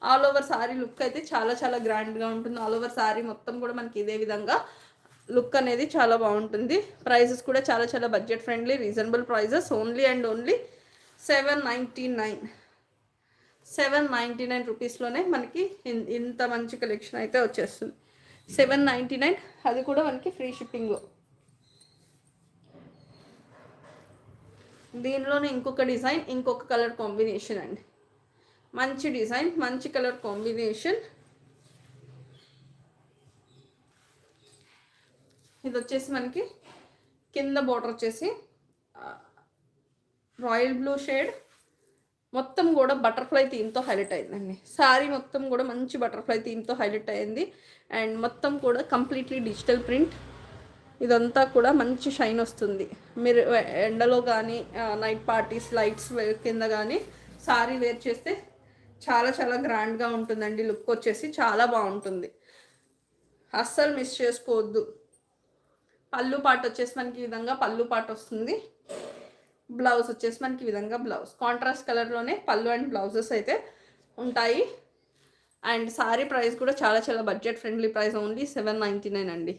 All over sorry look అయితే చాలా చాలా గ్రాండ్గా ఉంటుంది. ఆల్ ఓవర్ సారీ మొత్తం కూడా మనకి ఇదే విధంగా లుక్ అనేది చాలా బాగుంటుంది. ప్రైజెస్ కూడా చాలా చాలా budget friendly, reasonable prices. Only and only 799 799 రూపీస్లోనే మనకి ఇంత మంచి కలెక్షన్ అయితే వచ్చేస్తుంది. 799, అది కూడా మనకి ఫ్రీ షిప్పింగ్లో. దీనిలోనే ఇంకొక డిజైన్, ఇంకొక కలర్ కాంబినేషన్ అండి. మంచి డిజైన్, మంచి కలర్ కాంబినేషన్. ఇది వచ్చేసి మనకి కింద బోర్డర్ వచ్చేసి రాయల్ బ్లూ షేడ్, మొత్తం కూడా బటర్ఫ్లై థీమ్తో హైలైట్ అయిందండి. శారీ మొత్తం కూడా మంచి బటర్ఫ్లై థీమ్తో హైలైట్ అయింది. అండ్ మొత్తం కూడా కంప్లీట్లీ డిజిటల్ ప్రింట్. ఇదంతా కూడా మంచి షైన్ వస్తుంది. మీరు ఎండలో కానీ నైట్ పార్టీస్ లైట్స్ కింద కానీ శారీ వేర్ చేస్తే చాలా చాలా గ్రాండ్గా ఉంటుందండి. లుక్ వచ్చేసి చాలా బాగుంటుంది, అస్సలు మిస్ చేసుకోవద్దు. పళ్ళు పాట వచ్చేసి మనకి ఈ విధంగా పళ్ళు పాట వస్తుంది. బ్లౌజ్ వచ్చేసి మనకి ఈ విధంగా బ్లౌజ్ కాంట్రాస్ట్ కలర్లోనే పళ్ళు అండ్ బ్లౌజెస్ అయితే ఉంటాయి. అండ్ సారీ ప్రైస్ కూడా చాలా చాలా బడ్జెట్ ఫ్రెండ్లీ ప్రైస్, ఓన్లీ 799 అండి.